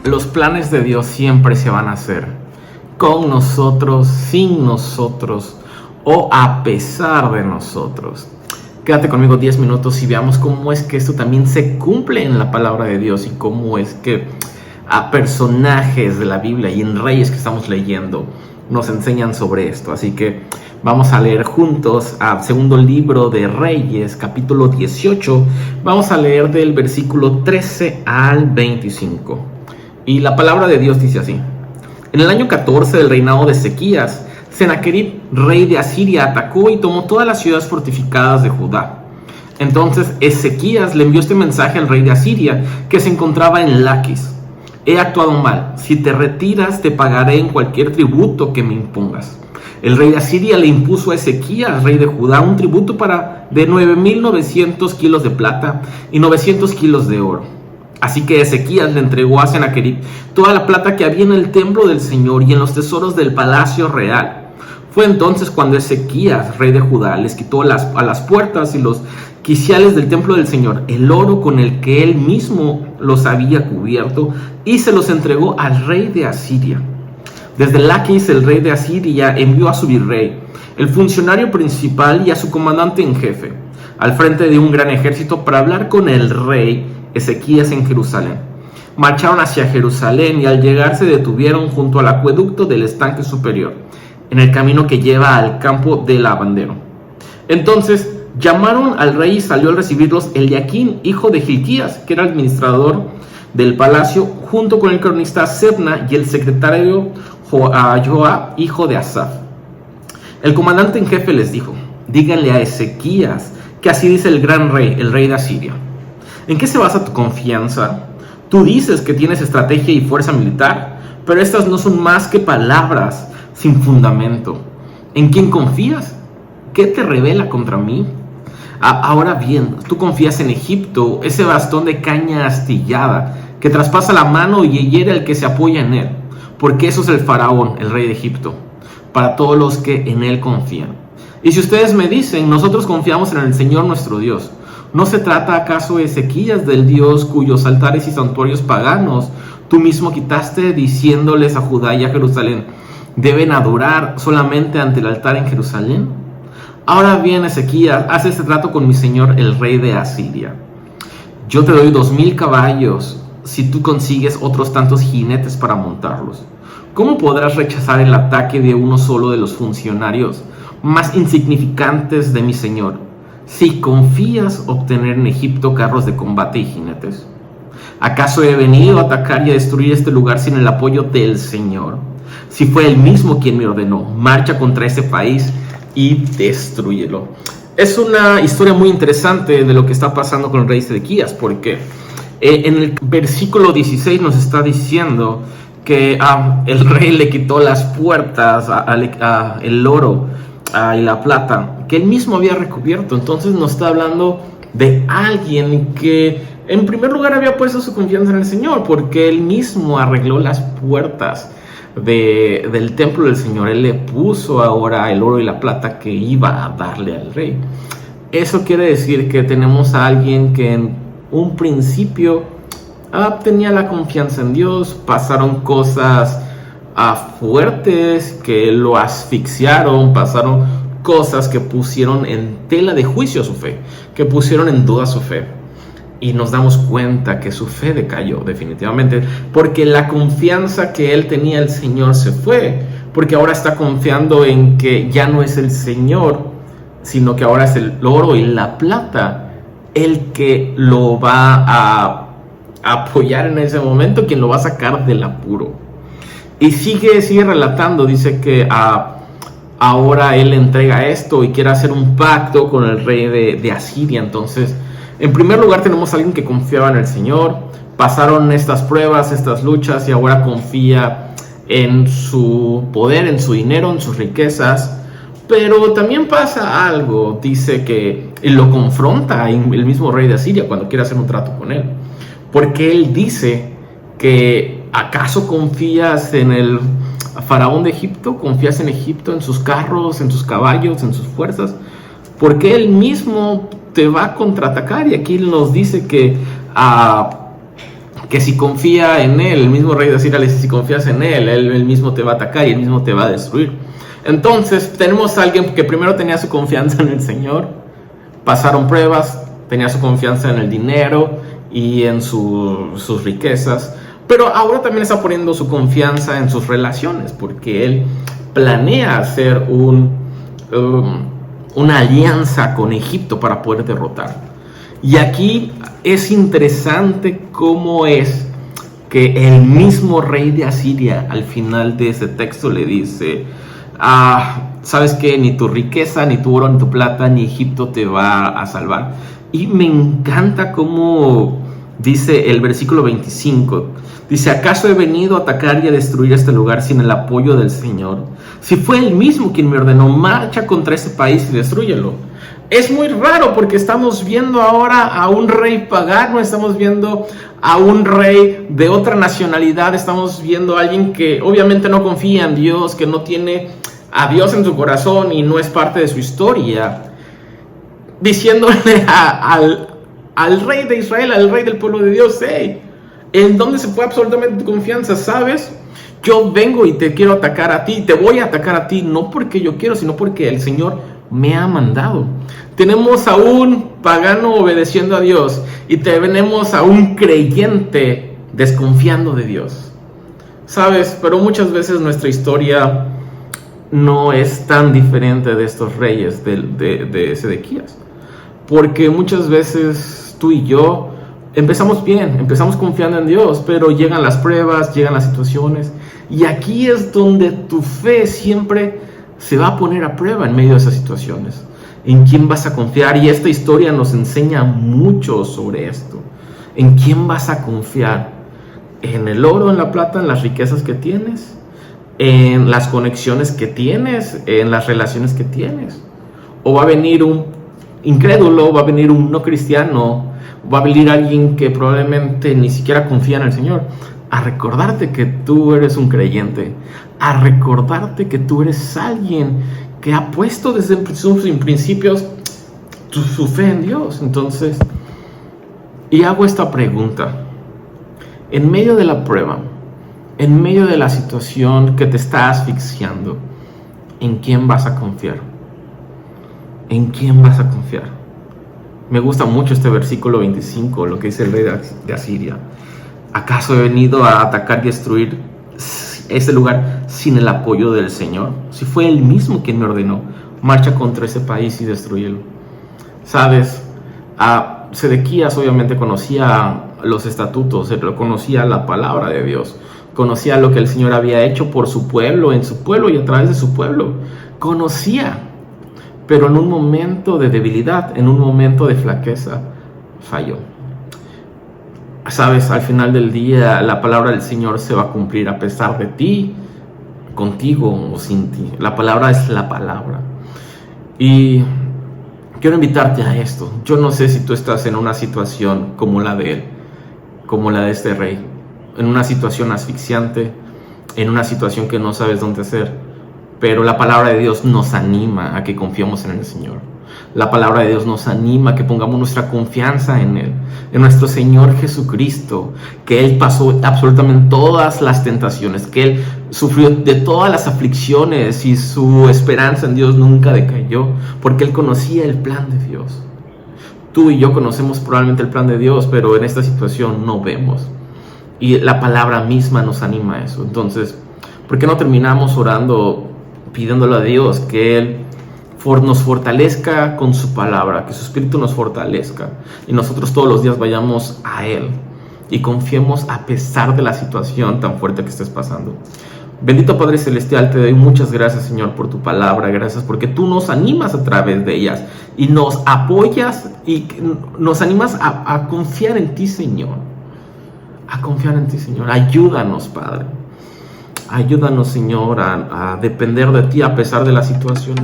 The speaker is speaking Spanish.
Los planes de Dios siempre se van a hacer, con nosotros, sin nosotros o a pesar de nosotros. Quédate conmigo 10 minutos y veamos cómo es que esto también se cumple en la palabra de Dios y cómo es que a personajes de la Biblia y en reyes que estamos leyendo nos enseñan sobre esto. Así que vamos a leer juntos al segundo libro de Reyes, capítulo 18. Vamos a leer del versículo 13 al 25. Y la palabra de Dios dice así: En el año 14 del reinado de Ezequías, Sennacherib, rey de Asiria, atacó y tomó todas las ciudades fortificadas de Judá. Entonces Ezequías le envió este mensaje al rey de Asiria, que se encontraba en Laquis: He actuado mal. Si te retiras, te pagaré en cualquier tributo que me impongas. El rey de Asiria le impuso a Ezequías, rey de Judá, un tributo de 9,900 kilos de plata y 900 kilos de oro. Así que Ezequías le entregó a Sennacherib toda la plata que había en el templo del Señor y en los tesoros del palacio real. Fue entonces cuando Ezequías, rey de Judá, les quitó a las puertas y los quiciales del templo del Señor el oro con el que él mismo los había cubierto, y se los entregó al rey de Asiria. Desde Laquis, el rey de Asiria envió a su virrey, el funcionario principal, y a su comandante en jefe al frente de un gran ejército para hablar con el rey Ezequías en Jerusalén. Marcharon hacia Jerusalén y al llegar se detuvieron junto al acueducto del estanque superior, en el camino que lleva al campo del lavandero. Entonces llamaron al rey y salió a recibirlos Eliaquín, hijo de Hilquías, que era el administrador del palacio, junto con el cronista Sebna y el secretario Joab, hijo de Asaf. El comandante en jefe les dijo: Díganle a Ezequías que así dice el gran rey, el rey de Asiria. ¿En qué se basa tu confianza? Tú dices que tienes estrategia y fuerza militar, pero estas no son más que palabras sin fundamento. ¿En quién confías? ¿Qué te revela contra mí? Ahora bien, tú confías en Egipto, ese bastón de caña astillada que traspasa la mano y hiere al que se apoya en él, porque eso es el faraón, el rey de Egipto, para todos los que en él confían. Y si ustedes me dicen: Nosotros confiamos en el Señor nuestro Dios, ¿no se trata acaso, Ezequías, del Dios cuyos altares y santuarios paganos tú mismo quitaste, diciéndoles a Judá y a Jerusalén: Deben adorar solamente ante el altar en Jerusalén? Ahora bien, Ezequías, haz este trato con mi señor el rey de Asiria. Yo te doy 2,000 caballos si tú consigues otros tantos jinetes para montarlos. ¿Cómo podrás rechazar el ataque de uno solo de los funcionarios más insignificantes de mi señor, si confías obtener en Egipto carros de combate y jinetes? ¿Acaso he venido a atacar y a destruir este lugar sin el apoyo del Señor? Si fue él mismo quien me ordenó: marcha contra ese país y destrúyelo. Es una historia muy interesante de lo que está pasando con el rey Ezequías, porque en el versículo 16 nos está diciendo que el rey le quitó las puertas, el oro y la plata que él mismo había recubierto. Entonces nos está hablando de alguien que en primer lugar había puesto su confianza en el Señor, porque él mismo arregló las puertas del templo del Señor. Él le puso ahora el oro y la plata que iba a darle al rey. Eso quiere decir que tenemos a alguien que en un principio tenía la confianza en Dios. Pasaron cosas fuertes que lo asfixiaron, pasaron cosas que pusieron en tela de juicio su fe, que pusieron en duda su fe. Y nos damos cuenta que su fe decayó definitivamente, porque la confianza que él tenía el Señor se fue, porque ahora está confiando en que ya no es el Señor, sino que ahora es el oro y la plata el que lo va a apoyar en ese momento, quien lo va a sacar del apuro. Y sigue relatando, dice que ahora él entrega esto y quiere hacer un pacto con el rey de Asiria. Entonces, en primer lugar tenemos a alguien que confiaba en el Señor, pasaron estas pruebas, estas luchas, y ahora confía en su poder, en su dinero, en sus riquezas. Pero también pasa algo, dice que lo confronta el mismo rey de Asiria cuando quiere hacer un trato con él, porque él dice que ¿acaso confías en el faraón de Egipto? ¿Confías en Egipto, en sus carros, en sus caballos, en sus fuerzas? Porque él mismo te va a contraatacar. Y aquí nos dice que que si confía en él, el mismo rey de Asiria le dice, si confías en él mismo te va a atacar y él mismo te va a destruir. Entonces tenemos a alguien que primero tenía su confianza en el Señor, pasaron pruebas, tenía su confianza en el dinero y en sus riquezas, pero ahora también está poniendo su confianza en sus relaciones, porque él planea hacer una alianza con Egipto para poder derrotar. Y aquí es interesante cómo es que el mismo rey de Asiria al final de ese texto le dice, sabes que ni tu riqueza, ni tu oro, ni tu plata, ni Egipto te va a salvar. Y me encanta cómo dice el versículo 25, dice, ¿acaso he venido a atacar y a destruir este lugar sin el apoyo del Señor? Si fue él mismo quien me ordenó, marcha contra ese país y destrúyelo. Es muy raro porque estamos viendo ahora a un rey pagano, estamos viendo a un rey de otra nacionalidad, estamos viendo a alguien que obviamente no confía en Dios, que no tiene a Dios en su corazón y no es parte de su historia, diciéndole al rey de Israel, al rey del pueblo de Dios, hey, ¿en dónde se fue absolutamente tu confianza? ¿Sabes? Yo vengo y te quiero atacar a ti, te voy a atacar a ti, no porque yo quiero, sino porque el Señor me ha mandado. Tenemos a un pagano obedeciendo a Dios y tenemos a un creyente desconfiando de Dios. ¿Sabes? Pero muchas veces nuestra historia no es tan diferente de estos reyes de Sedequías, porque muchas veces tú y yo empezamos bien, empezamos confiando en Dios, pero llegan las pruebas, llegan las situaciones, y aquí es donde tu fe siempre se va a poner a prueba en medio de esas situaciones. ¿En quién vas a confiar? Y esta historia nos enseña mucho sobre esto. ¿En quién vas a confiar? ¿En el oro, en la plata, en las riquezas que tienes? ¿En las conexiones que tienes? ¿En las relaciones que tienes? ¿O va a venir un incrédulo, va a venir un no cristiano, va a venir alguien que probablemente ni siquiera confía en el Señor, a recordarte que tú eres un creyente, a recordarte que tú eres alguien que ha puesto desde sus principios su fe en Dios? Entonces, y hago esta pregunta, en medio de la prueba, en medio de la situación que te está asfixiando, ¿en quién vas a confiar? ¿En quién vas a confiar? Me gusta mucho este versículo 25, lo que dice el rey de Asiria. ¿Acaso he venido a atacar y destruir ese lugar sin el apoyo del Señor? Si fue Él mismo quien me ordenó, marcha contra ese país y destrúyelo. ¿Sabes? Sedequías obviamente conocía los estatutos, conocía la palabra de Dios, conocía lo que el Señor había hecho por su pueblo, en su pueblo y a través de su pueblo. Conocía, pero en un momento de debilidad, en un momento de flaqueza, falló. Sabes, al final del día la palabra del Señor se va a cumplir a pesar de ti, contigo o sin ti. La palabra es la palabra. Y quiero invitarte a esto. Yo no sé si tú estás en una situación como la de él, como la de este rey, en una situación asfixiante, en una situación que no sabes dónde hacer, pero la palabra de Dios nos anima a que confiemos en el Señor. La palabra de Dios nos anima a que pongamos nuestra confianza en Él, en nuestro Señor Jesucristo, que Él pasó absolutamente todas las tentaciones, que Él sufrió de todas las aflicciones y su esperanza en Dios nunca decayó, porque Él conocía el plan de Dios. Tú y yo conocemos probablemente el plan de Dios, pero en esta situación no vemos. Y la palabra misma nos anima a eso. Entonces, ¿por qué no terminamos orando, pidiéndole a Dios que Él nos fortalezca con su palabra, que su Espíritu nos fortalezca y nosotros todos los días vayamos a Él y confiemos a pesar de la situación tan fuerte que estés pasando? Bendito Padre Celestial, te doy muchas gracias, Señor, por tu palabra. Gracias porque tú nos animas a través de ellas y nos apoyas y nos animas a confiar en ti, Señor. A confiar en ti, Señor. Ayúdanos, Padre. Ayúdanos, Señor, a depender de ti a pesar de la situación.